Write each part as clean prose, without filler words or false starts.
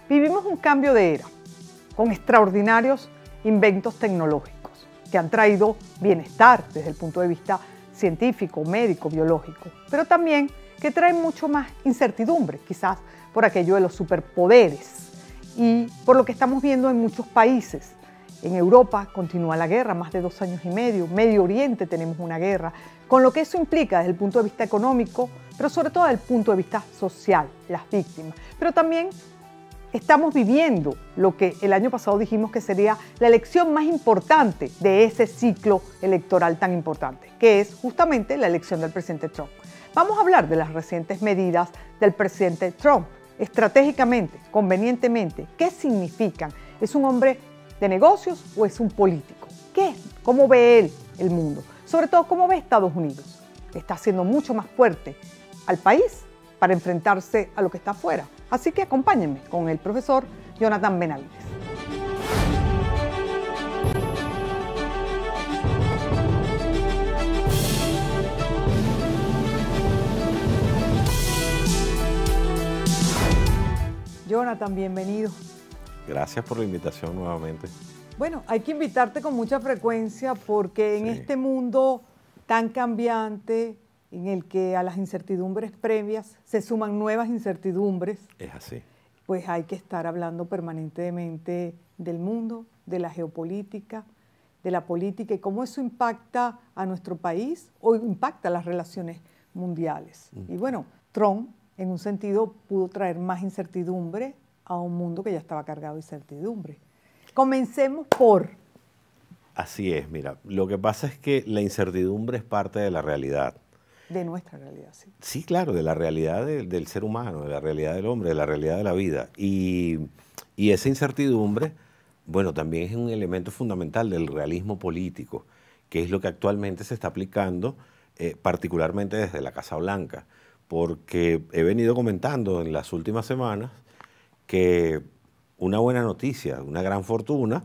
Vivimos un cambio de era, con extraordinarios inventos tecnológicos que han traído bienestar desde el punto de vista científico, médico, biológico, pero también que traen mucho más incertidumbre, quizás por aquello de los superpoderes y por lo que estamos viendo en muchos países. En Europa continúa la guerra, más de 2 años y medio, Medio Oriente tenemos una guerra, con lo que eso implica desde el punto de vista económico, pero sobre todo desde el punto de vista social, las víctimas. Pero también estamos viviendo lo que el año pasado dijimos que sería la elección más importante de ese ciclo electoral tan importante, que es justamente la elección del presidente Trump. Vamos a hablar de las recientes medidas del presidente Trump, estratégicamente, convenientemente, ¿qué significan? ¿Es un hombre de negocios o es un político? ¿Qué es? ¿Cómo ve él el mundo? Sobre todo, ¿cómo ve Estados Unidos? Está haciendo mucho más fuerte al país para enfrentarse a lo que está afuera. Así que acompáñenme con el profesor Jonathan Benavides. Jonathan, bienvenido. Gracias por la invitación nuevamente. Bueno, hay que invitarte con mucha frecuencia porque en este mundo tan cambiante, en el que a las incertidumbres previas se suman nuevas incertidumbres. Es así. Pues hay que estar hablando permanentemente del mundo, de la geopolítica, de la política y cómo eso impacta a nuestro país o impacta las relaciones mundiales. Y bueno, Trump, en un sentido, pudo traer más incertidumbre a un mundo que ya estaba cargado de incertidumbre. Comencemos por... Así es, mira, lo que pasa es que la incertidumbre es parte de la realidad. De nuestra realidad, sí. Sí, claro, de la realidad del ser humano, de la realidad del hombre, de la realidad de la vida. Y esa incertidumbre, bueno, también es un elemento fundamental del realismo político, que es lo que actualmente se está aplicando, particularmente desde la Casa Blanca, porque he venido comentando en las últimas semanas que una buena noticia, una gran fortuna,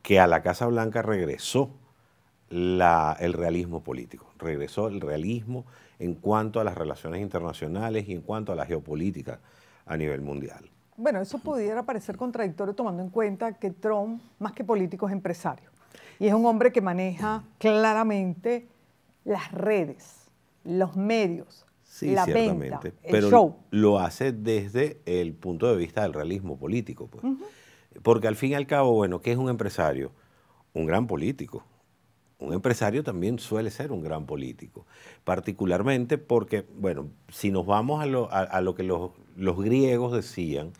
que a la Casa Blanca regresó el realismo político, regresó el realismo en cuanto a las relaciones internacionales y en cuanto a la geopolítica a nivel mundial. Bueno, eso pudiera parecer contradictorio tomando en cuenta que Trump, más que político, es empresario. Y es un hombre que maneja claramente las redes, los medios, sí, la ciertamente, venta, el pero show. Lo hace desde el punto de vista del realismo político. Pues. Porque al fin y al cabo, bueno, ¿qué es un empresario? Un gran político. Un empresario también suele ser un gran político, particularmente porque, bueno, si nos vamos a lo que los griegos decían,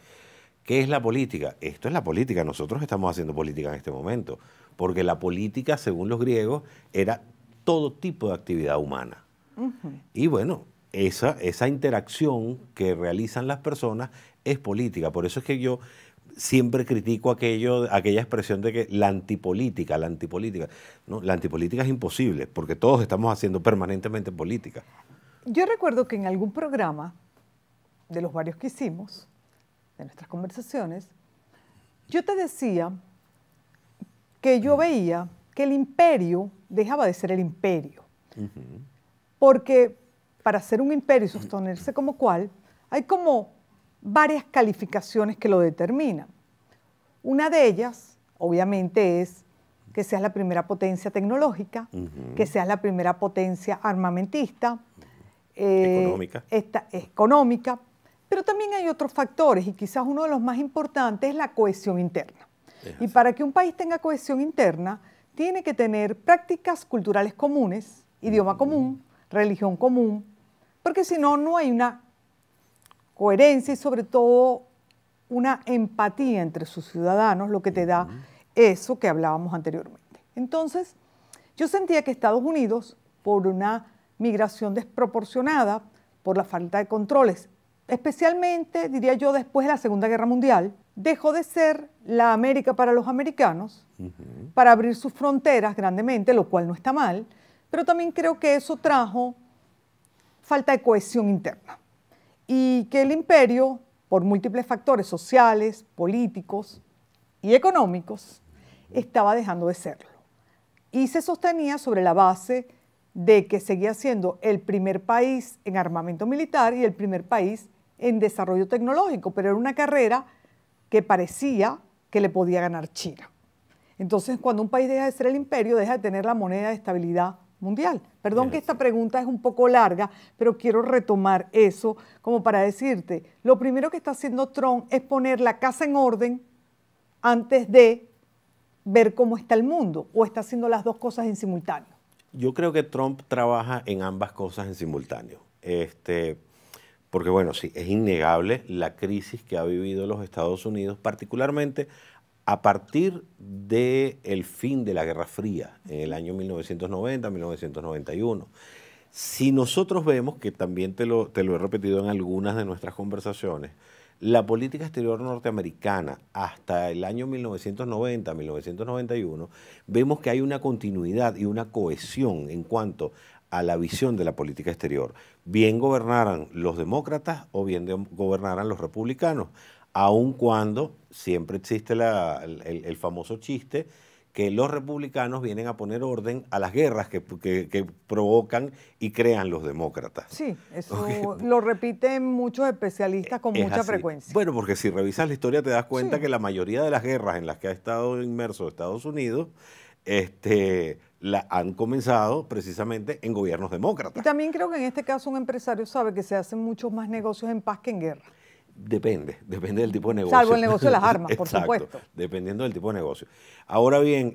¿qué es la política? Esto es la política, nosotros estamos haciendo política en este momento, porque la política, según los griegos, era todo tipo de actividad humana. Y bueno, esa interacción que realizan las personas es política, por eso es que yo siempre critico aquella expresión de que la antipolítica, ¿no? La antipolítica es imposible, porque todos estamos haciendo permanentemente política. Yo recuerdo que en algún programa, de los varios que hicimos, de nuestras conversaciones, yo te decía que yo veía que el imperio dejaba de ser el imperio. Porque para ser un imperio y sostenerse como cual, hay como varias calificaciones que lo determinan. Una de ellas, obviamente, es que seas la primera potencia tecnológica, que seas la primera potencia armamentista, económica, pero también hay otros factores y quizás uno de los más importantes es la cohesión interna. Y para que un país tenga cohesión interna, tiene que tener prácticas culturales comunes, idioma común, religión común, porque si no, no hay una coherencia y sobre todo una empatía entre sus ciudadanos, lo que te da eso que hablábamos anteriormente. Entonces, yo sentía que Estados Unidos, por una migración desproporcionada, por la falta de controles, especialmente, diría yo, después de la Segunda Guerra Mundial, dejó de ser la América para los americanos, para abrir sus fronteras grandemente, lo cual no está mal, pero también creo que eso trajo falta de cohesión interna. Y que el imperio, por múltiples factores sociales, políticos y económicos, estaba dejando de serlo. Y se sostenía sobre la base de que seguía siendo el primer país en armamento militar y el primer país en desarrollo tecnológico, pero era una carrera que parecía que le podía ganar China. Entonces, cuando un país deja de ser el imperio, deja de tener la moneda de estabilidad mundial. Perdón que esta pregunta es un poco larga, pero quiero retomar eso como para decirte, lo primero que está haciendo Trump es poner la casa en orden antes de ver cómo está el mundo, o está haciendo las dos cosas en simultáneo. Yo creo que Trump trabaja en ambas cosas en simultáneo. Porque bueno, sí, es innegable la crisis que ha vivido los Estados Unidos, particularmente a partir del fin de la Guerra Fría, en el año 1990-1991. Si nosotros vemos, que también te lo he repetido en algunas de nuestras conversaciones, la política exterior norteamericana hasta el año 1990-1991, vemos que hay una continuidad y una cohesión en cuanto a la visión de la política exterior. Bien gobernaran los demócratas o bien gobernaran los republicanos, aun cuando siempre existe el famoso chiste que los republicanos vienen a poner orden a las guerras que provocan y crean los demócratas. Sí, eso lo repiten muchos especialistas con mucha frecuencia. Bueno, porque si revisas la historia te das cuenta que la mayoría de las guerras en las que ha estado inmerso Estados Unidos han comenzado precisamente en gobiernos demócratas. Y también creo que en este caso un empresario sabe que se hacen muchos más negocios en paz que en guerra. Depende del tipo de negocio. Salvo el negocio de las armas, por supuesto. Dependiendo del tipo de negocio. Ahora bien,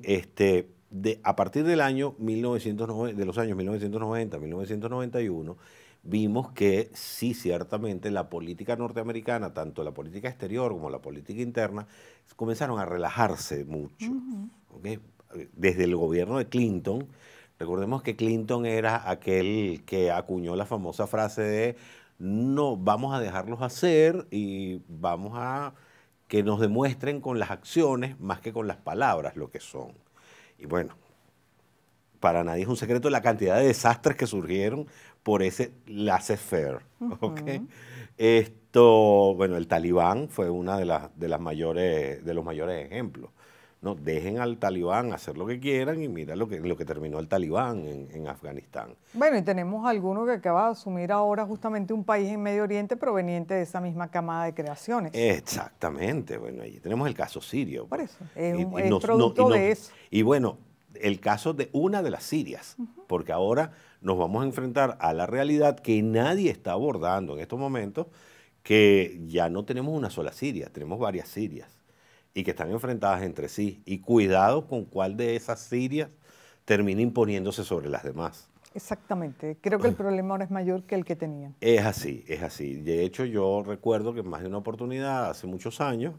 a partir del año 1990, de los años 1990, 1991, vimos que sí, ciertamente, la política norteamericana, tanto la política exterior como la política interna, comenzaron a relajarse mucho. ¿Okay? Desde el gobierno de Clinton, recordemos que Clinton era aquel que acuñó la famosa frase de no, vamos a dejarlos hacer y vamos a que nos demuestren con las acciones más que con las palabras lo que son. Y bueno, para nadie es un secreto la cantidad de desastres que surgieron por ese laissez-faire. ¿Okay? Bueno, el Talibán fue una de los mayores ejemplos. No, dejen al Talibán hacer lo que quieran y mira lo que terminó el Talibán en Afganistán. Bueno, y tenemos alguno que acaba de asumir ahora justamente un país en Medio Oriente proveniente de esa misma camada de creaciones. Exactamente, bueno, ahí tenemos el caso sirio. Por eso, es producto de eso. Y bueno, el caso de una de las sirias, porque ahora nos vamos a enfrentar a la realidad que nadie está abordando en estos momentos, que ya no tenemos una sola Siria, tenemos varias Sirias y que están enfrentadas entre sí. Y cuidado con cuál de esas Sirias termina imponiéndose sobre las demás. Exactamente. Creo que el problema ahora es mayor que el que tenían. Es así, es así. De hecho, yo recuerdo que en más de una oportunidad, hace muchos años,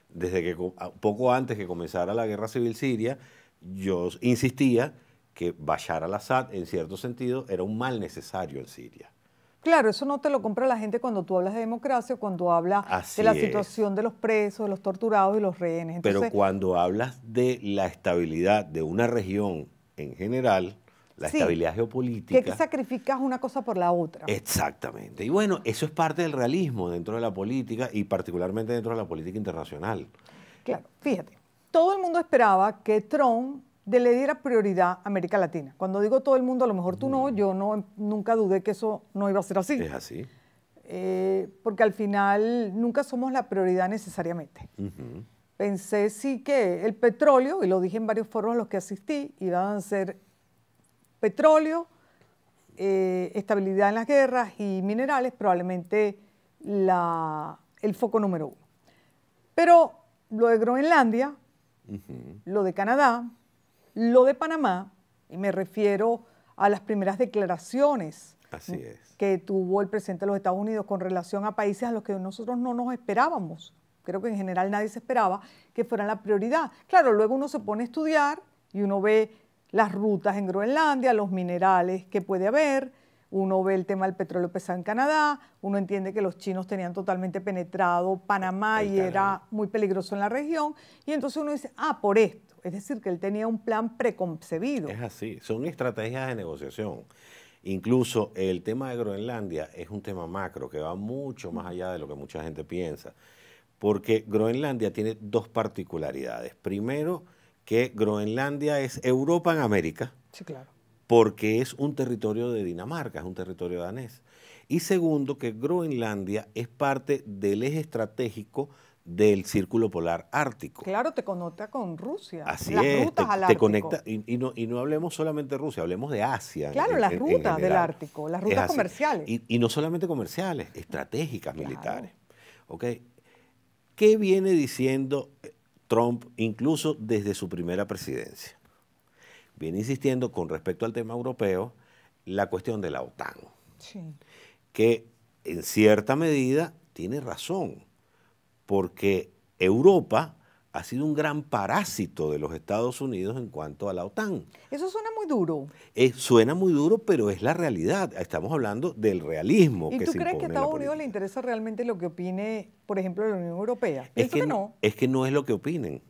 desde que poco antes que comenzara la guerra civil siria, yo insistía que Bashar al-Assad, en cierto sentido, era un mal necesario en Siria. Claro, eso no te lo compra la gente cuando tú hablas de democracia o cuando hablas de la situación de los presos, de los torturados y los rehenes. Entonces, pero cuando hablas de la estabilidad de una región en general, la estabilidad geopolítica... que sacrificas una cosa por la otra. Exactamente. Y bueno, eso es parte del realismo dentro de la política y particularmente dentro de la política internacional. Claro, fíjate, todo el mundo esperaba que Trump le diera prioridad a América Latina. Cuando digo todo el mundo, a lo mejor tú no, yo nunca dudé que eso no iba a ser así. Es así. Porque al final nunca somos la prioridad necesariamente. Pensé sí que el petróleo, y lo dije en varios foros a los que asistí, iban a ser petróleo, estabilidad en las guerras y minerales, probablemente el foco número 1. Pero lo de Groenlandia, lo de Canadá, lo de Panamá, y me refiero a las primeras declaraciones que tuvo el presidente de los Estados Unidos con relación a países a los que nosotros no nos esperábamos. Creo que en general nadie se esperaba que fueran la prioridad. Claro, luego uno se pone a estudiar y uno ve las rutas en Groenlandia, los minerales que puede haber, uno ve el tema del petróleo pesado en Canadá, uno entiende que los chinos tenían totalmente penetrado Panamá y era muy peligroso en la región, y entonces uno dice, por esto. Es decir, que él tenía un plan preconcebido. Es así, son estrategias de negociación. Incluso el tema de Groenlandia es un tema macro que va mucho más allá de lo que mucha gente piensa, porque Groenlandia tiene dos particularidades. Primero, que Groenlandia es Europa en América, sí, claro, porque es un territorio de Dinamarca, es un territorio danés. Y segundo, que Groenlandia es parte del eje estratégico del Círculo Polar Ártico. Claro, te conecta con Rusia. Así las es, rutas al te Ártico. Conecta, y no hablemos solamente de Rusia, hablemos de Asia. Claro, las rutas del Ártico, las rutas comerciales. Y no solamente comerciales, estratégicas, militares. ¿Okay? ¿Qué viene diciendo Trump incluso desde su primera presidencia? Viene insistiendo con respecto al tema europeo la cuestión de la OTAN, Sí. que en cierta medida tiene razón, porque Europa ha sido un gran parásito de los Estados Unidos en cuanto a la OTAN. Eso suena muy duro. Suena muy duro, pero es la realidad. Estamos hablando del realismo. ¿Y tú crees que a Estados Unidos le interesa realmente lo que opine, por ejemplo, la Unión Europea? Pienso que no. Es que no es lo que opinen.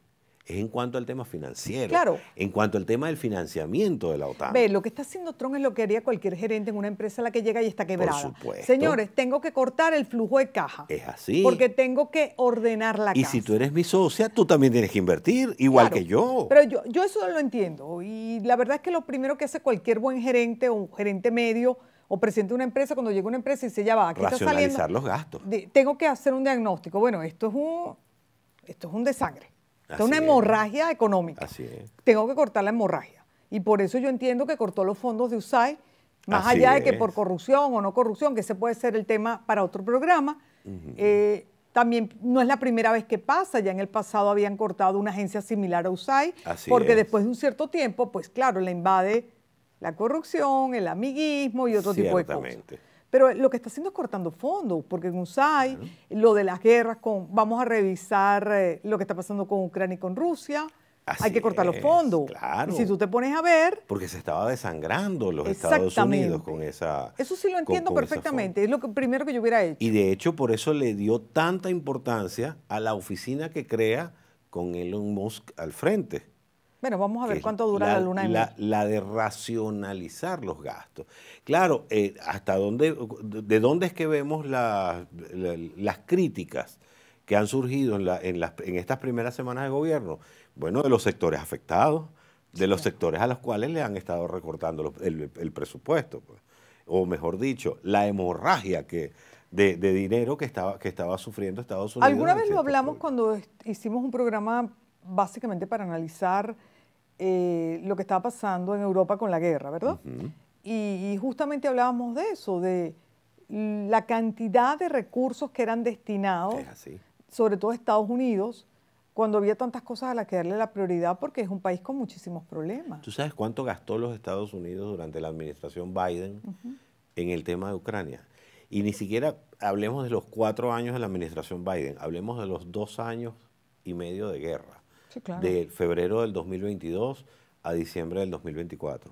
Es en cuanto al tema financiero, claro. En cuanto al tema del financiamiento de la OTAN. Ve, lo que está haciendo Trump es lo que haría cualquier gerente en una empresa a la que llega y está quebrada. Por supuesto. Señores, tengo que cortar el flujo de caja. Es así. Porque tengo que ordenar la casa. Y si tú eres mi socia, tú también tienes que invertir, igual que yo. Pero yo eso lo entiendo. Y la verdad es que lo primero que hace cualquier buen gerente o un gerente medio o presidente de una empresa, cuando llega a una empresa y dice, ya va, aquí está saliendo. Racionalizar los gastos. Tengo que hacer un diagnóstico. Bueno, esto es un desangre. Esto es una hemorragia económica. Así es. Tengo que cortar la hemorragia. Y por eso yo entiendo que cortó los fondos de USAID, más allá de que por corrupción o no corrupción, que ese puede ser el tema para otro programa. También no es la primera vez que pasa. Ya en el pasado habían cortado una agencia similar a USAID, porque después de un cierto tiempo, pues claro, le invade la corrupción, el amiguismo y otro tipo de cosas. Pero lo que está haciendo es cortando fondos, porque en USAID, lo de las guerras, vamos a revisar lo que está pasando con Ucrania y con Rusia. Hay que cortar los fondos. Claro. Y si tú te pones a ver... Porque se estaba desangrando los Estados Unidos con esa... Eso sí lo entiendo perfectamente. Es lo primero que yo hubiera hecho. Y de hecho, por eso le dio tanta importancia a la oficina que crea con Elon Musk al frente. Bueno, vamos a ver cuánto dura la luna de miel. La de racionalizar los gastos. Claro, ¿de dónde es que vemos las críticas que han surgido en estas primeras semanas de gobierno? Bueno, de los sectores afectados, de los sectores a los cuales le han estado recortando el presupuesto, pues. O mejor dicho, la hemorragia de dinero que estaba sufriendo Estados Unidos. Alguna vez lo hablamos cuando hicimos un programa básicamente para analizar lo que estaba pasando en Europa con la guerra, ¿verdad? Y justamente hablábamos de eso, de la cantidad de recursos que eran destinados, sobre todo a Estados Unidos, cuando había tantas cosas a las que darle la prioridad, porque es un país con muchísimos problemas. ¿Tú sabes cuánto gastó los Estados Unidos durante la administración Biden en el tema de Ucrania? Y ni siquiera hablemos de los 4 años de la administración Biden, hablemos de los 2 años y medio de guerra. Sí, claro. De febrero del 2022 a diciembre del 2024.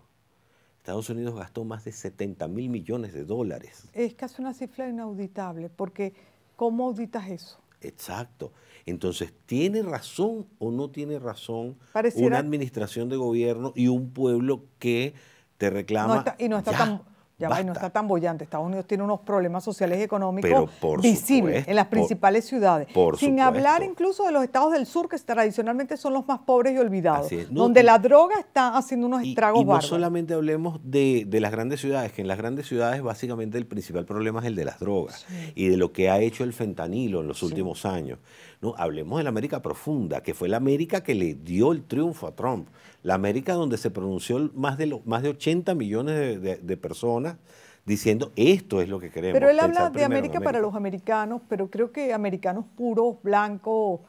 Estados Unidos gastó más de 70.000 millones de dólares. Es casi una cifra inauditable, porque ¿cómo auditas eso? Exacto. Entonces, ¿tiene razón o no tiene razón Pareciera una administración de gobierno y un pueblo que te reclama? No está tan bollante. Estados Unidos tiene unos problemas sociales y económicos visibles en las principales ciudades. Sin hablar incluso de los estados del sur, que tradicionalmente son los más pobres y olvidados, donde la droga está haciendo unos estragos bárbaros. No solamente hablemos de las grandes ciudades, que en las grandes ciudades básicamente el principal problema es el de las drogas y de lo que ha hecho el fentanilo en los últimos años. No, hablemos de la América profunda, que fue la América que le dio el triunfo a Trump. La América donde se pronunció más de 80 millones de personas diciendo esto es lo que queremos. Pero él habla de América para los americanos, pero creo que americanos puros, blancos,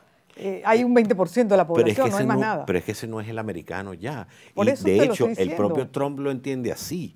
hay un 20% de la población, no hay más nada. Pero es que ese no es el americano ya. Por eso de hecho, el propio Trump lo entiende así.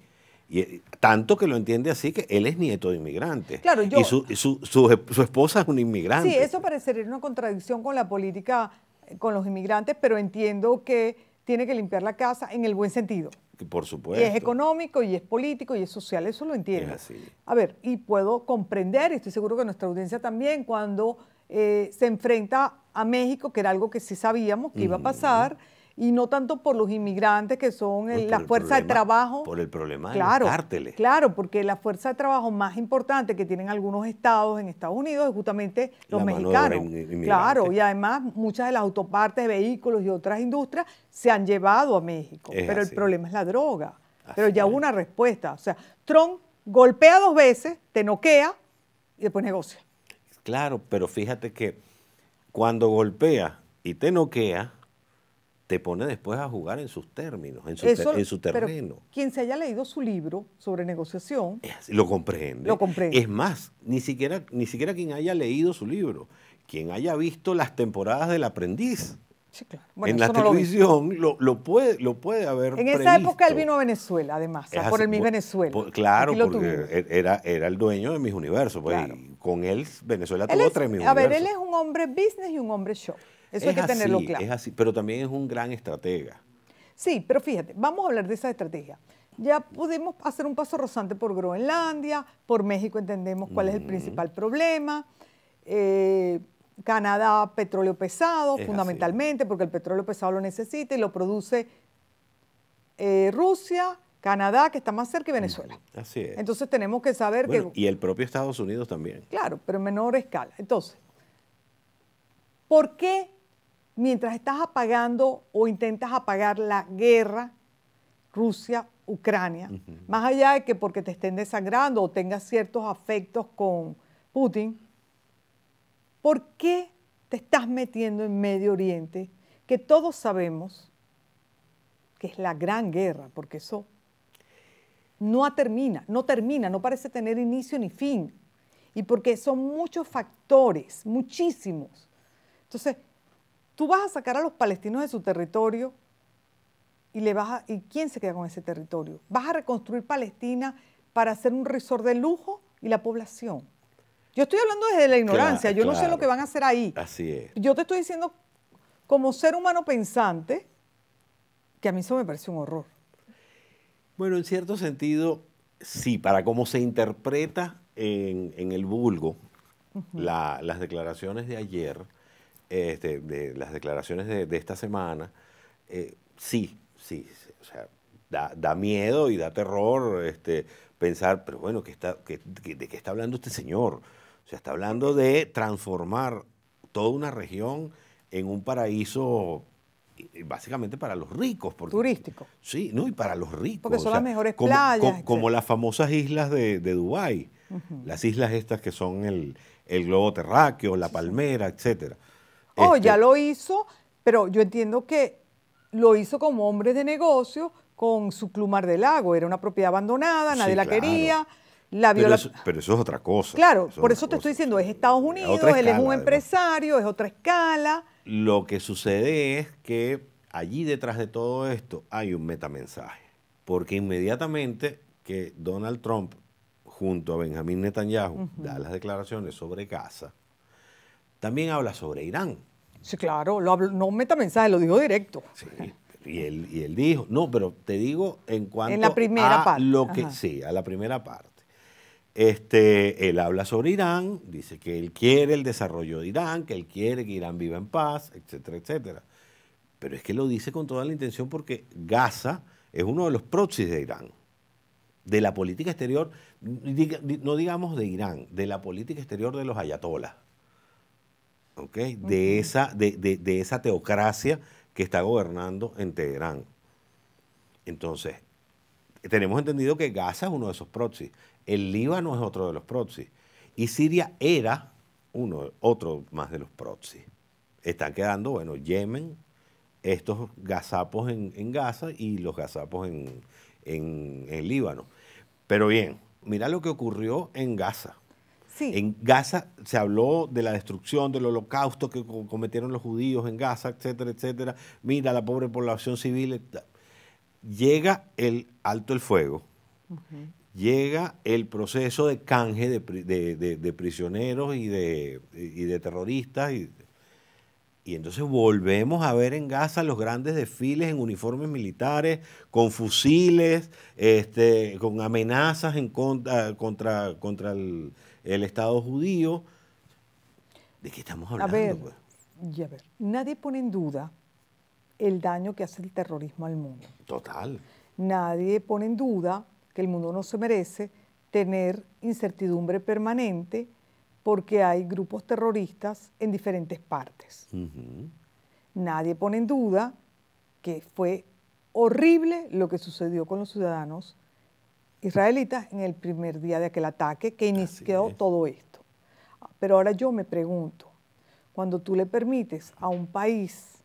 Y tanto que lo entiende así que él es nieto de inmigrantes. Claro, y su esposa es una inmigrante. Sí, eso parecería una contradicción con la política con los inmigrantes, pero entiendo que tiene que limpiar la casa en el buen sentido. Por supuesto. Y es económico, y es político, y es social, eso lo entiendo. Es así. A ver, y puedo comprender, y estoy seguro que nuestra audiencia también, cuando se enfrenta a México, que era algo que sí sabíamos que iba a pasar, y no tanto por los inmigrantes que son la fuerza de trabajo. Por el problema de los cárteles. Claro, porque la fuerza de trabajo más importante que tienen algunos estados en Estados Unidos es justamente los mexicanos. Claro, y además muchas de las autopartes de vehículos y otras industrias se han llevado a México. Pero el problema es la droga. Pero ya hubo una respuesta. O sea, Trump golpea 2 veces, te noquea y después negocia. Claro, pero fíjate que cuando golpea y te noquea, te pone después a jugar en sus términos, en su terreno. Pero quien se haya leído su libro sobre negociación Lo comprende. Lo comprende. Es más, ni siquiera quien haya leído su libro, quien haya visto las temporadas del Aprendiz. Sí, claro. Bueno, en la televisión lo puede haber En esa época él vino a Venezuela, además, por el Miss Venezuela. Claro, porque era el dueño de Miss Universo. Pues, Claro. y con él Venezuela tuvo 3 Miss Universo. A ver, él es un hombre business y un hombre show. Eso hay que tenerlo claro. Es así, pero también es un gran estratega. Sí, pero fíjate, vamos a hablar de esa estrategia. Ya pudimos hacer un paso rozante por Groenlandia, por México entendemos cuál es el principal problema. Canadá, petróleo pesado, fundamentalmente, porque el petróleo pesado lo necesita y lo produce Rusia, Canadá, que está más cerca, y Venezuela. Así es. Entonces tenemos que saber que... Y el propio Estados Unidos también. Claro, pero en menor escala. Entonces, ¿por qué mientras estás apagando o intentas apagar la guerra Rusia-Ucrania, más allá de que porque te estén desangrando o tengas ciertos afectos con Putin, ¿por qué te estás metiendo en Medio Oriente, que todos sabemos que es la gran guerra? Porque eso no termina, no parece tener inicio ni fin. Y porque son muchos factores, muchísimos. Entonces, tú vas a sacar a los palestinos de su territorio ¿y quién se queda con ese territorio? Vas a reconstruir Palestina para hacer un resort de lujo y la población. Yo estoy hablando desde la ignorancia, yo no sé lo que van a hacer ahí. Así es. Yo te estoy diciendo como ser humano pensante que a mí eso me parece un horror. Bueno, en cierto sentido, sí, para cómo se interpreta en el vulgo las declaraciones de ayer, de las declaraciones de esta semana, sí, o sea, da miedo y da terror pensar, pero bueno, ¿de qué está hablando este señor? O sea, está hablando de transformar toda una región en un paraíso básicamente para los ricos. Turístico. Sí, no, y para los ricos. Porque son las mejores playas. Como las famosas islas de Dubái, las islas estas que son el globo terráqueo, la palmera, etcétera. Ya lo hizo, pero yo entiendo que lo hizo como hombre de negocio con su Club Mar del Lago. Era una propiedad abandonada, nadie la quería. Pero eso es otra cosa. Claro, por eso te estoy diciendo, es Estados Unidos, él es un empresario, es otra escala. Lo que sucede es que allí detrás de todo esto hay un metamensaje. Porque inmediatamente que Donald Trump, junto a Benjamín Netanyahu, da las declaraciones sobre Gaza, también habla sobre Irán. Sí, claro, no un metamensaje, lo dijo directo. Sí, y él dijo, no, pero te digo en cuanto en la primera parte. Sí, a la primera parte. Él habla sobre Irán, dice que él quiere el desarrollo de Irán, que él quiere que Irán viva en paz, etcétera, etcétera. Pero es que lo dice con toda la intención porque Gaza es uno de los proxies de Irán, de la política exterior, no digamos de Irán, de la política exterior de los ayatolás, ¿okay? De esa teocracia que está gobernando en Teherán. Entonces, tenemos entendido que Gaza es uno de esos proxies. El Líbano es otro de los proxies. Y Siria era otro más de los proxies. Están quedando, bueno, Yemen, estos gazapos en Gaza y los gazapos en Líbano. Pero bien, mira lo que ocurrió en Gaza. Sí. En Gaza se habló de la destrucción, del holocausto que cometieron los judíos en Gaza, etcétera, etcétera. Mira la pobre población civil. Llega el alto el fuego, llega el proceso de canje de prisioneros y de terroristas, y entonces volvemos a ver en Gaza los grandes desfiles en uniformes militares, con fusiles, con amenazas contra el Estado judío. ¿De qué estamos hablando? A ver, nadie pone en duda el daño que hace el terrorismo al mundo. Total. Nadie pone en duda que el mundo no se merece tener incertidumbre permanente porque hay grupos terroristas en diferentes partes. Nadie pone en duda que fue horrible lo que sucedió con los ciudadanos israelitas en el primer día de aquel ataque que inició todo esto. Pero ahora yo me pregunto, cuando tú le permites a un país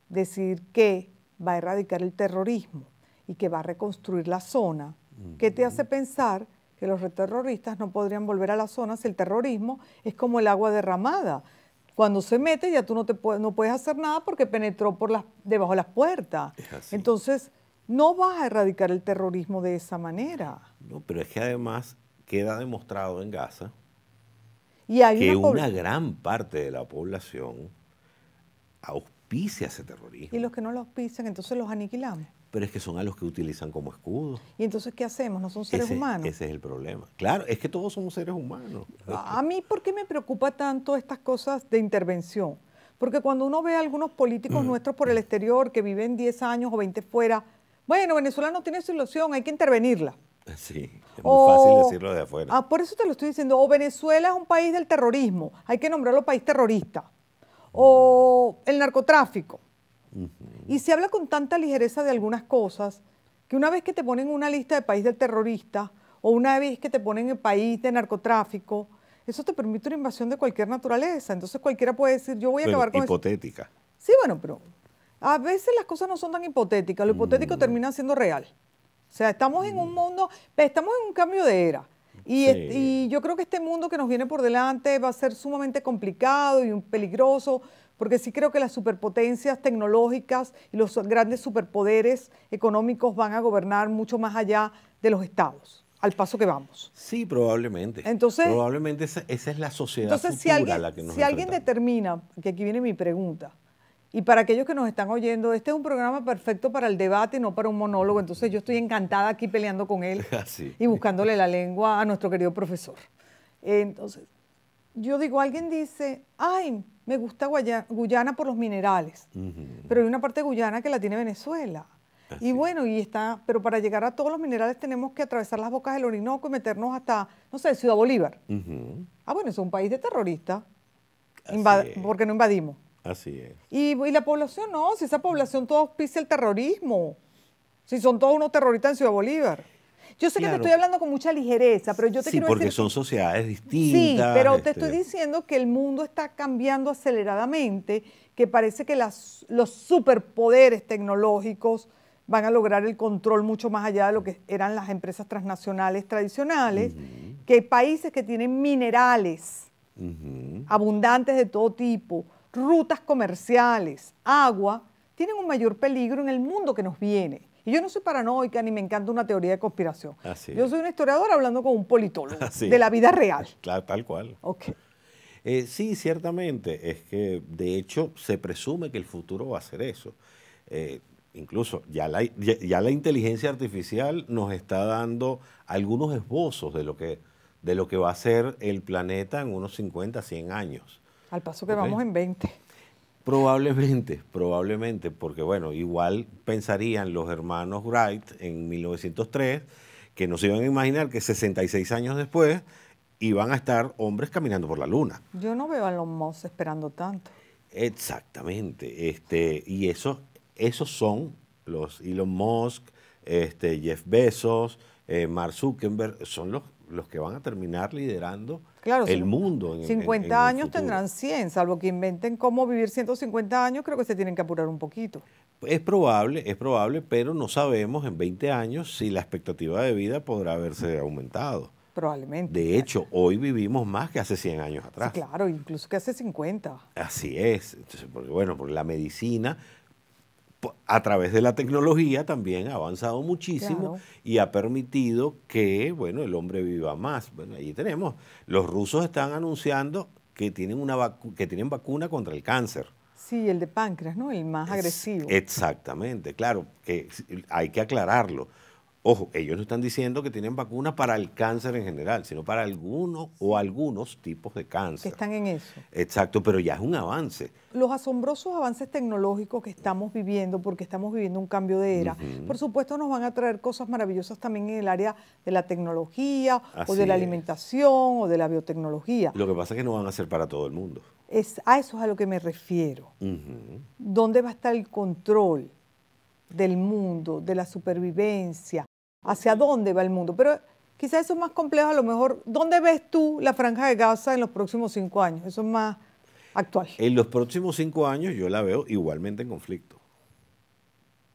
decir que va a erradicar el terrorismo y que va a reconstruir la zona, ¿qué te hace pensar que los terroristas no podrían volver a la zona si el terrorismo es como el agua derramada? Cuando se mete ya tú no puedes hacer nada porque penetró debajo de las puertas. Entonces, no vas a erradicar el terrorismo de esa manera. No, pero es que además queda demostrado en Gaza y hay que una gran parte de la población auspicia ese terrorismo. Y los que no lo auspician, entonces los aniquilamos. Pero es que son a los que utilizan como escudo. ¿Y entonces qué hacemos? ¿No son seres humanos? Ese es el problema. Claro, es que todos somos seres humanos. A mí, ¿por qué me preocupa tanto estas cosas de intervención? Porque cuando uno ve a algunos políticos nuestros por el exterior que viven 10 años o 20 fuera, bueno, Venezuela no tiene solución, hay que intervenirla. Sí, es muy fácil decirlo de afuera. Por eso te lo estoy diciendo. O Venezuela es un país del terrorismo, hay que nombrarlo país terrorista. O el narcotráfico. Y se habla con tanta ligereza de algunas cosas que una vez que te ponen una lista de país del terrorista o una vez que te ponen el país de narcotráfico, eso te permite una invasión de cualquier naturaleza. Entonces cualquiera puede decir, yo voy a acabar con hipotética. Sí, bueno, pero a veces las cosas no son tan hipotéticas. Lo hipotético termina siendo real. O sea, estamos en un mundo, estamos en un cambio de era. Y yo creo que este mundo que nos viene por delante va a ser sumamente complicado y peligroso, porque sí creo que las superpotencias tecnológicas y los grandes superpoderes económicos van a gobernar mucho más allá de los estados, al paso que vamos. Sí, probablemente. Entonces, probablemente esa es la sociedad futura a la que nos si alguien determina, que aquí viene mi pregunta, y para aquellos que nos están oyendo, este es un programa perfecto para el debate y no para un monólogo, entonces yo estoy encantada aquí peleando con él y buscándole la lengua a nuestro querido profesor. Entonces, yo digo, alguien dice, ay, me gusta Guyana por los minerales, pero hay una parte de Guyana que la tiene Venezuela. Y bueno, pero para llegar a todos los minerales tenemos que atravesar las bocas del Orinoco y meternos hasta, no sé, Ciudad Bolívar. Bueno, es un país de terroristas, porque no invadimos. Así es. Y la población no, si esa población toda auspicia el terrorismo, si son todos unos terroristas en Ciudad Bolívar. Yo sé que te estoy hablando con mucha ligereza, pero yo te quiero decir... Sí, porque son sociedades distintas. Sí, pero te estoy diciendo que el mundo está cambiando aceleradamente, que parece que los superpoderes tecnológicos van a lograr el control mucho más allá de lo que eran las empresas transnacionales tradicionales, que hay países que tienen minerales abundantes de todo tipo, rutas comerciales, agua, tienen un mayor peligro en el mundo que nos viene. Y yo no soy paranoica ni me encanta una teoría de conspiración. Yo soy una historiadora hablando con un politólogo de la vida real. Claro, tal cual. Okay. Sí, ciertamente. Es que, de hecho, se presume que el futuro va a ser eso. Incluso ya la inteligencia artificial nos está dando algunos esbozos de lo que va a ser el planeta en unos 50, 100 años. Al paso que vamos en 20. Probablemente, porque bueno, igual pensarían los hermanos Wright en 1903 que no se iban a imaginar que 66 años después iban a estar hombres caminando por la luna. Yo no veo a Elon Musk esperando tanto. Exactamente, y esos son los Elon Musk, Jeff Bezos, Mark Zuckerberg, son los que van a terminar liderando el mundo. 50 años tendrán 100, salvo que inventen cómo vivir 150 años, creo que se tienen que apurar un poquito. Es probable, pero no sabemos en 20 años si la expectativa de vida podrá haberse aumentado. Probablemente. De hecho, hoy vivimos más que hace 100 años atrás. Sí, claro, incluso que hace 50. Así es. Entonces, porque la medicina, a través de la tecnología, también ha avanzado muchísimo y ha permitido que, el hombre viva más. Bueno, ahí tenemos. Los rusos están anunciando que tienen vacuna contra el cáncer. Sí, el de páncreas, ¿no? El más agresivo. Exactamente, claro, que hay que aclararlo. Ojo, ellos no están diciendo que tienen vacunas para el cáncer en general, sino para algunos tipos de cáncer. Que están en eso. Exacto, pero ya es un avance. Los asombrosos avances tecnológicos que estamos viviendo, porque estamos viviendo un cambio de era, por supuesto nos van a traer cosas maravillosas también en el área de la tecnología, o de la alimentación, o de la biotecnología. Lo que pasa es que no van a ser para todo el mundo. A eso es a lo que me refiero. ¿Dónde va a estar el control del mundo, de la supervivencia? ¿Hacia dónde va el mundo? Pero quizás eso es más complejo, a lo mejor. ¿Dónde ves tú la Franja de Gaza en los próximos 5 años? Eso es más... actual. En los próximos 5 años yo la veo igualmente en conflicto.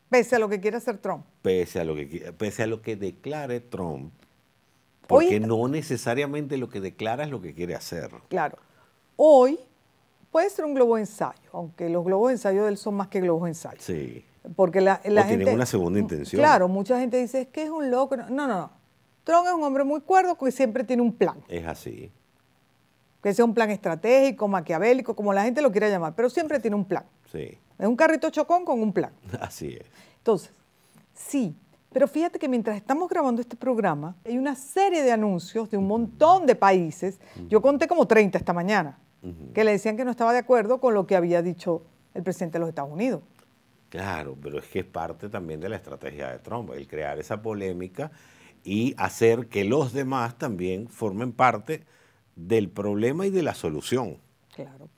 Pese a lo que quiera hacer Trump. Pese a lo que declare Trump, porque Hoy, no necesariamente lo que declara es lo que quiere hacer. claro, hoy puede ser un globo de ensayo, aunque los globos de ensayo de él son más que globos de ensayo. Sí. Porque la gente... tienen una segunda intención. Claro, mucha gente dice, es que es un loco. No. Trump es un hombre muy cuerdo que siempre tiene un plan. Es así. Que sea un plan estratégico, maquiavélico, como la gente lo quiera llamar, pero siempre tiene un plan. Sí. Es un carrito chocón con un plan. Así es. Entonces, sí, pero fíjate que mientras estamos grabando este programa, hay una serie de anuncios de un montón de países. Yo conté como 30 esta mañana, que le decían que no estaba de acuerdo con lo que había dicho el presidente de los Estados Unidos. Claro, pero es que es parte también de la estrategia de Trump, el crear esa polémica y hacer que los demás también formen parte del problema y de la solución. Claro.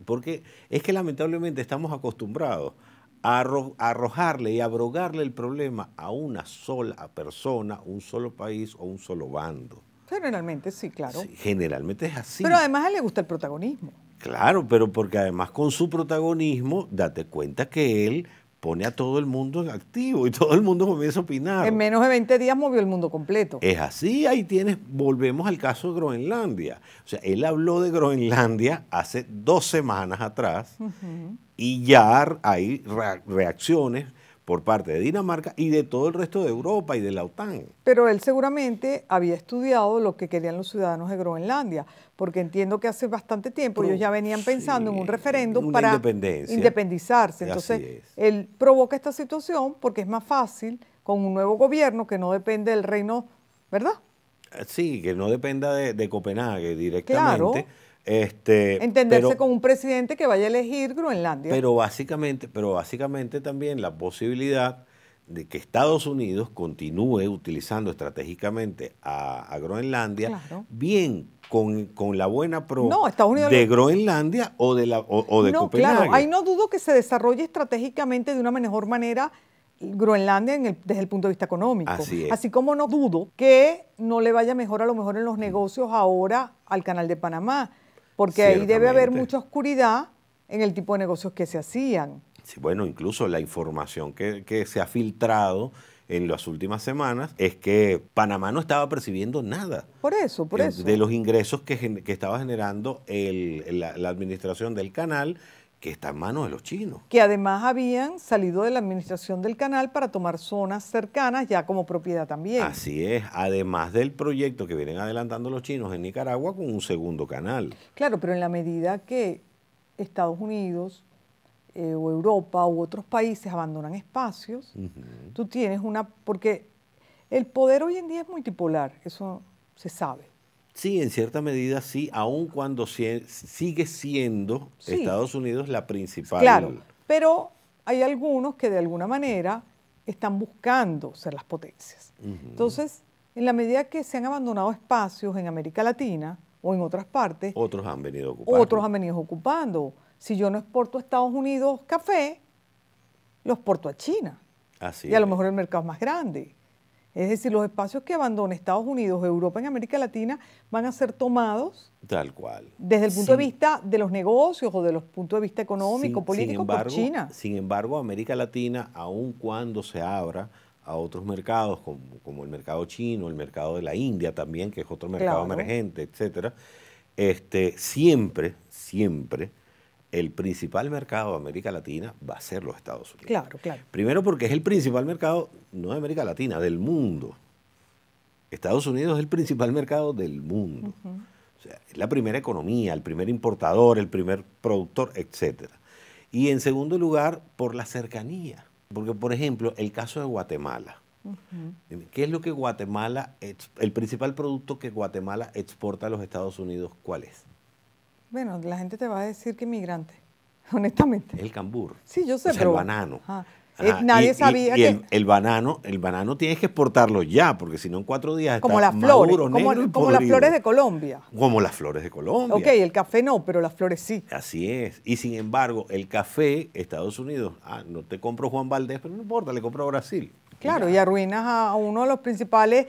Porque es que lamentablemente estamos acostumbrados a arrojarle y abrogarle el problema a una sola persona, un solo país o un solo bando. Generalmente sí, claro. Sí, generalmente es así. Pero además a él le gusta el protagonismo. Claro, pero porque además con su protagonismo, date cuenta que él pone a todo el mundo en activo y todo el mundo comienza a opinar. En menos de 20 días movió el mundo completo. Es así, ahí tienes, volvemos al caso de Groenlandia. O sea, él habló de Groenlandia hace 2 semanas atrás y ya hay reacciones por parte de Dinamarca y de todo el resto de Europa y de la OTAN. Pero él seguramente había estudiado lo que querían los ciudadanos de Groenlandia, porque entiendo que hace bastante tiempo ellos ya venían pensando en un referéndum para independizarse. Entonces, él provoca esta situación porque es más fácil con un nuevo gobierno que no depende del reino, ¿verdad? Sí, que no dependa de Copenhague directamente. Claro. Entenderse con un presidente que vaya a elegir Groenlandia. Pero básicamente también la posibilidad de que Estados Unidos continúe utilizando estratégicamente a Groenlandia, claro, bien con la buena Estados de Groenlandia o de Copenhague. Claro, ahí no dudo que se desarrolle estratégicamente de una mejor manera Groenlandia desde el punto de vista económico. Así como no dudo que no le vaya mejor a lo mejor en los negocios ahora al Canal de Panamá, porque ahí debe haber mucha oscuridad en el tipo de negocios que se hacían. Sí, bueno, incluso la información que se ha filtrado en las últimas semanas es que Panamá no estaba percibiendo nada. Por eso. De los ingresos que estaba generando la administración del canal, que está en manos de los chinos. Que además habían salido de la administración del canal para tomar zonas cercanas ya como propiedad también. Así es, además del proyecto que vienen adelantando los chinos en Nicaragua con un segundo canal. Claro, pero en la medida que Estados Unidos o Europa u otros países abandonan espacios, tú tienes porque el poder hoy en día es multipolar, eso se sabe. Sí, en cierta medida sí, aun cuando sigue siendo Estados Unidos la principal. Claro, pero hay algunos que de alguna manera están buscando ser las potencias. Entonces, en la medida que se han abandonado espacios en América Latina o en otras partes, otros han venido ocupando. Otros han venido ocupando. Si yo no exporto a Estados Unidos café, lo exporto a China. Así y a lo mejor el mercado es más grande. Es decir, los espacios que abandone Estados Unidos, Europa, en América Latina, van a ser tomados tal cual, desde el punto de vista de los negocios o de los puntos de vista económico, político, por China. Sin embargo, América Latina, aun cuando se abra a otros mercados, como el mercado chino, el mercado de la India también, que es otro mercado emergente, etcétera, siempre el principal mercado de América Latina va a ser los Estados Unidos. Claro. Primero porque es el principal mercado, no de América Latina, del mundo. Estados Unidos es el principal mercado del mundo. O sea, es la primera economía, el primer importador, el primer productor, etc. Y en segundo lugar, por la cercanía. Porque, por ejemplo, el caso de Guatemala. ¿Qué es lo que el principal producto que Guatemala exporta a los Estados Unidos, cuál es? Bueno, la gente te va a decir que migrante, honestamente. El cambur. Sí, yo sé, pero el banano. Nadie sabía que... El banano tienes que exportarlo ya, porque si no en 4 días como está las flores, maduro, negro y como las flores de Colombia. Como las flores de Colombia. Ok, el café no, pero las flores sí. Así es. Y sin embargo, el café, Estados Unidos, no te compro Juan Valdés, pero no importa, le compro a Brasil. Claro, y arruinas a uno de los principales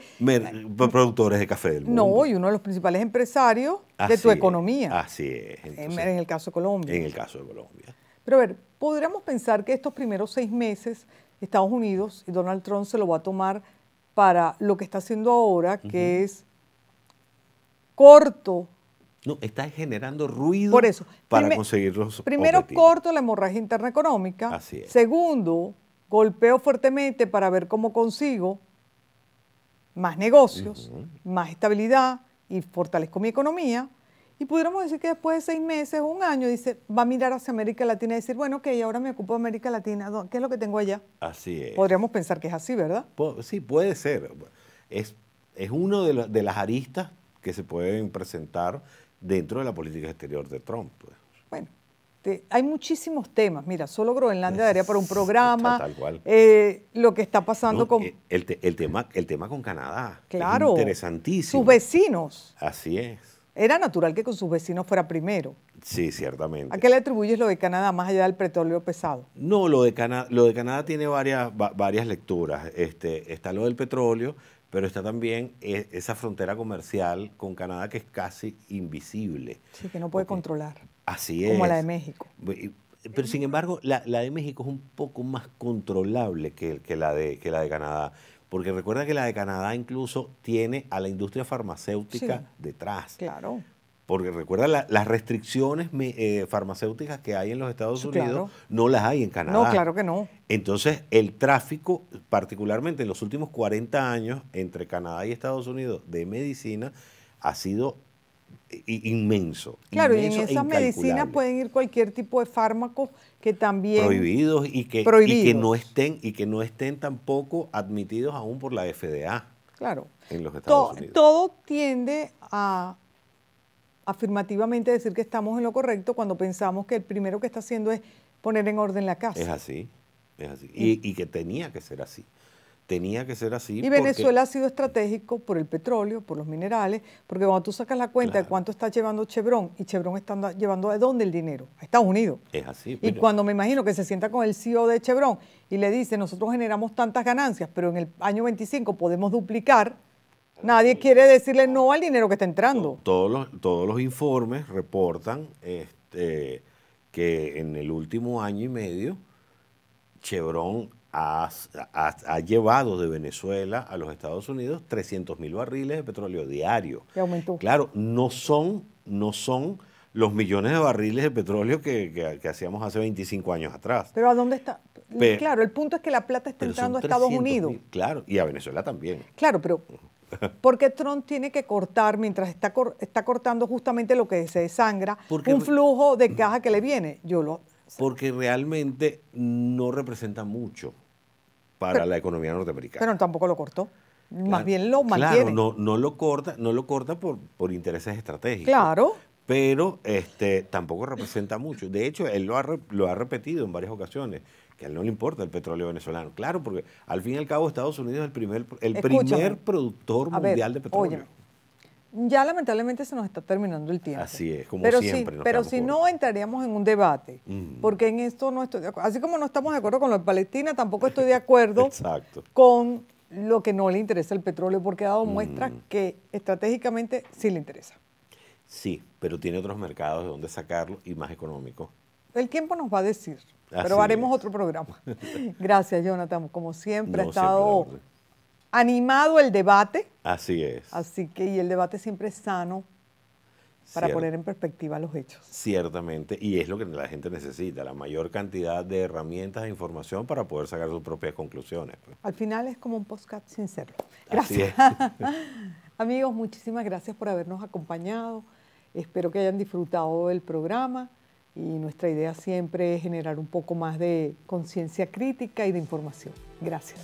productores de café del mundo. No, y uno de los principales empresarios de tu economía. Así es. Entonces, en el caso de Colombia. En el caso de Colombia. Pero a ver, podríamos pensar que estos primeros 6 meses Estados Unidos y Donald Trump se lo va a tomar para lo que está haciendo ahora, que es corto. No, está generando ruido Por eso, para conseguir los primero, objetivos. corto la hemorragia interna económica. Así es. Segundo, golpeo fuertemente para ver cómo consigo más negocios, más estabilidad y fortalezco mi economía. Y pudiéramos decir que después de 6 meses o un año, dice, va a mirar hacia América Latina y decir, bueno, ok, ahora me ocupo de América Latina, ¿qué es lo que tengo allá? Así es. Podríamos pensar que es así, ¿verdad? Sí, puede ser. Es uno de las aristas que se pueden presentar dentro de la política exterior de Trump. Pues. Bueno, hay muchísimos temas. Mira, solo Groenlandia daría para un programa. Tal cual. Lo que está pasando con... El tema con Canadá. Claro. Es interesantísimo. Sus vecinos. Así es. Era natural que con sus vecinos fuera primero. Sí, ciertamente. ¿A qué le atribuyes lo de Canadá más allá del petróleo pesado? No, lo de Canadá tiene varias lecturas. Está lo del petróleo, pero está también esa frontera comercial con Canadá que es casi invisible. Sí, que no puede controlar. Así es. Como la de México. Pero sin embargo, la de México es un poco más controlable que la de Canadá. Porque recuerda que la de Canadá incluso tiene a la industria farmacéutica detrás. Claro. Porque recuerda, las restricciones farmacéuticas que hay en los Estados Unidos no las hay en Canadá. No, claro que no. Entonces, el tráfico, particularmente en los últimos 40 años, entre Canadá y Estados Unidos de medicina, ha sido inmenso. Claro, inmenso y en esas medicinas pueden ir cualquier tipo de fármacos que también... Prohibidos y que no estén tampoco admitidos aún por la FDA. Claro. En los Estados Unidos. Todo tiende a afirmativamente decir que estamos en lo correcto cuando pensamos que el primero que está haciendo es poner en orden la casa. Es así. Y que tenía que ser así. Tenía que ser así. Y Venezuela ha sido estratégico por el petróleo, por los minerales, porque cuando tú sacas la cuenta de cuánto está llevando Chevron, y Chevron está llevando ¿de dónde el dinero? A Estados Unidos. Es así. Y cuando me imagino que se sienta con el CEO de Chevron y le dice, nosotros generamos tantas ganancias, pero en el año 25 podemos duplicar, nadie quiere decirle no al dinero que está entrando. Todos los informes reportan que en el último año y medio Chevron ha llevado de Venezuela a los Estados Unidos 300.000 barriles de petróleo diario. Y aumentó. Claro, no son los millones de barriles de petróleo que hacíamos hace 25 años atrás. Pero ¿a dónde está? Claro, el punto es que la plata está entrando a Estados Unidos. Claro, y a Venezuela también. Claro, pero ¿por qué Trump tiene que cortar mientras está cortando justamente lo que se desangra? Un flujo de caja que le viene. Porque realmente no representa mucho para la economía norteamericana. Pero tampoco lo cortó. Más bien lo mantiene. Claro, no lo corta por intereses estratégicos. Claro. Pero tampoco representa mucho. De hecho, él lo ha repetido en varias ocasiones, que a él no le importa el petróleo venezolano. Claro, porque al fin y al cabo Estados Unidos es el primer productor mundial de petróleo. Óyeme, ya lamentablemente se nos está terminando el tiempo. Así es, como pero siempre. Pero si no, entraríamos en un debate, porque en esto no estoy de acuerdo. Así como no estamos de acuerdo con lo de Palestina, tampoco estoy de acuerdo con lo que no le interesa el petróleo, porque ha dado muestras que estratégicamente sí le interesa. Sí, pero tiene otros mercados de donde sacarlo y más económicos. El tiempo nos va a decir, pero haremos otro programa. Gracias, Jonathan. Como siempre, ha estado animado el debate. Así es. Así que, y el debate siempre es sano para poner en perspectiva los hechos. Ciertamente, y es lo que la gente necesita, la mayor cantidad de herramientas e información para poder sacar sus propias conclusiones. Pues. Al final es como un podcast sin serlo. Gracias. Amigos, muchísimas gracias por habernos acompañado. Espero que hayan disfrutado del programa y nuestra idea siempre es generar un poco más de conciencia crítica y de información. Gracias.